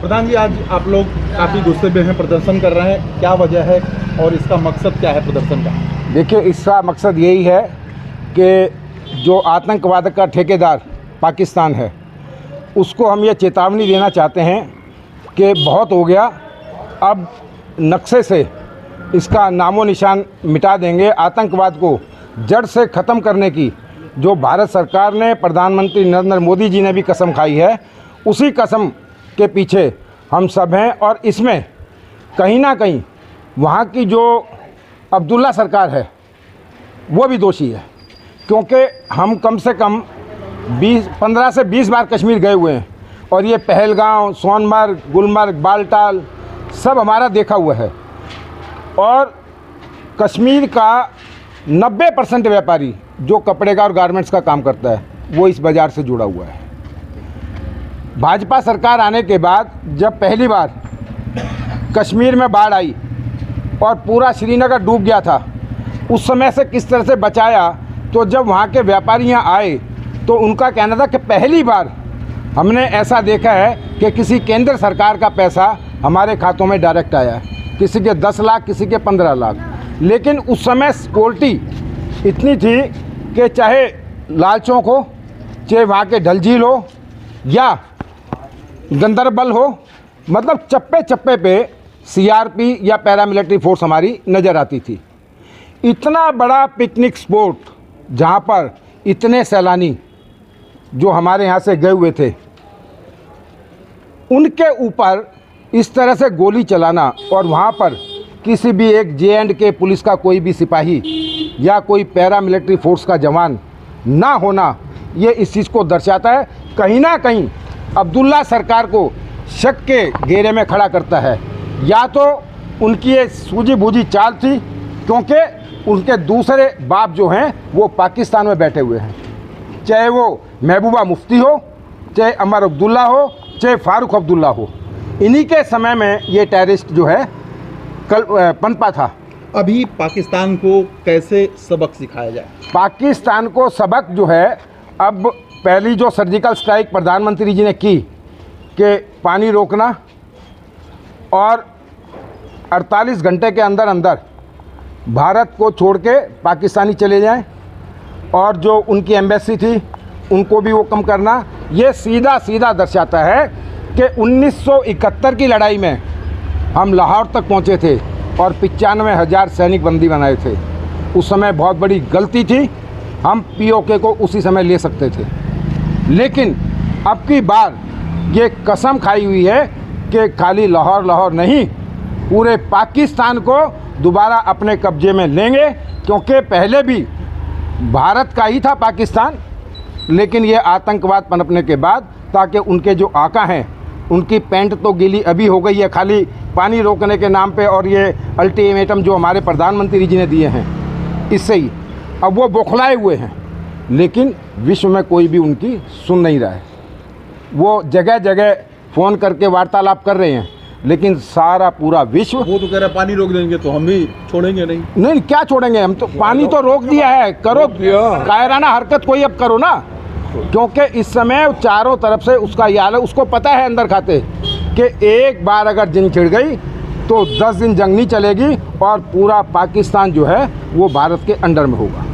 प्रधान जी, आज आप लोग काफ़ी गुस्से में हैं, प्रदर्शन कर रहे हैं, क्या वजह है और इसका मकसद क्या है प्रदर्शन का? देखिए, इसका मकसद यही है कि जो आतंकवाद का ठेकेदार पाकिस्तान है, उसको हम ये चेतावनी देना चाहते हैं कि बहुत हो गया, अब नक्शे से इसका नामो निशान मिटा देंगे। आतंकवाद को जड़ से ख़त्म करने की जो भारत सरकार ने, प्रधानमंत्री नरेंद्र मोदी जी ने भी कसम खाई है, उसी कसम के पीछे हम सब हैं। और इसमें कहीं ना कहीं वहाँ की जो अब्दुल्ला सरकार है वो भी दोषी है, क्योंकि हम कम से कम 15 से 20 बार कश्मीर गए हुए हैं और ये पहलगांव, सोनमर्ग, गुलमर्ग, बालटाल सब हमारा देखा हुआ है। और कश्मीर का 90% व्यापारी जो कपड़े का और गारमेंट्स का काम करता है वो इस बाज़ार से जुड़ा हुआ है। भाजपा सरकार आने के बाद जब पहली बार कश्मीर में बाढ़ आई और पूरा श्रीनगर डूब गया था, उस समय से किस तरह से बचाया, तो जब वहाँ के व्यापारी यहाँ आए तो उनका कहना था कि पहली बार हमने ऐसा देखा है कि किसी केंद्र सरकार का पैसा हमारे खातों में डायरेक्ट आया है, किसी के 10 लाख, किसी के 15 लाख। लेकिन उस समय सिक्योरिटी इतनी थी कि चाहे लाल चौक हो, चाहे वहाँ के डल झील हो या गंदरबल हो, मतलब चप्पे चप्पे पे सीआरपी या पैरामिलिट्री फोर्स हमारी नज़र आती थी। इतना बड़ा पिकनिक स्पॉट जहाँ पर इतने सैलानी जो हमारे यहाँ से गए हुए थे, उनके ऊपर इस तरह से गोली चलाना और वहाँ पर किसी भी एक J&K पुलिस का कोई भी सिपाही या कोई पैरामिलिट्री फोर्स का जवान ना होना, ये इस चीज़ को दर्शाता है। कहीं ना कहीं अब्दुल्ला सरकार को शक के घेरे में खड़ा करता है। या तो उनकी ये सूझी बूझी चाल थी, क्योंकि उनके दूसरे बाप जो हैं वो पाकिस्तान में बैठे हुए हैं, चाहे वो महबूबा मुफ्ती हो, चाहे अमर अब्दुल्ला हो, चाहे फारूक अब्दुल्ला हो। इन्हीं के समय में ये टेररिस्ट जो है कल पनपा था। अभी पाकिस्तान को कैसे सबक सिखाया जाए? पाकिस्तान को सबक जो है, अब पहली जो सर्जिकल स्ट्राइक प्रधानमंत्री जी ने की कि पानी रोकना और 48 घंटे के अंदर अंदर भारत को छोड़ के पाकिस्तानी चले जाएं, और जो उनकी एम्बेसी थी उनको भी वो कम करना, ये सीधा सीधा दर्शाता है कि 1971 की लड़ाई में हम लाहौर तक पहुंचे थे और 95,000 सैनिक बंदी बनाए थे। उस समय बहुत बड़ी गलती थी, हम POK को उसी समय ले सकते थे। लेकिन अब की बार ये कसम खाई हुई है कि खाली लाहौर नहीं, पूरे पाकिस्तान को दोबारा अपने कब्जे में लेंगे, क्योंकि पहले भी भारत का ही था पाकिस्तान, लेकिन ये आतंकवाद पनपने के बाद, ताकि उनके जो आका हैं उनकी पैंट तो गीली अभी हो गई है खाली पानी रोकने के नाम पे, और ये अल्टीमेटम जो हमारे प्रधानमंत्री जी ने दिए हैं इससे ही अब वो बौखलाए हुए हैं। लेकिन विश्व में कोई भी उनकी सुन नहीं रहा है। वो जगह जगह फ़ोन करके वार्तालाप कर रहे हैं, लेकिन सारा पूरा विश्व, वो तो कह रहा है पानी रोक देंगे तो हम भी छोड़ेंगे नहीं। क्या छोड़ेंगे हम, तो पानी तो रोक दिया है। करो कायराना हरकत कोई अब करो ना, क्योंकि इस समय चारों तरफ से उसका ये हाल है। उसको पता है अंदर खाते कि एक बार अगर जंग छिड़ गई तो 10 दिन जंग नहीं चलेगी और पूरा पाकिस्तान जो है वो भारत के अंडर में होगा।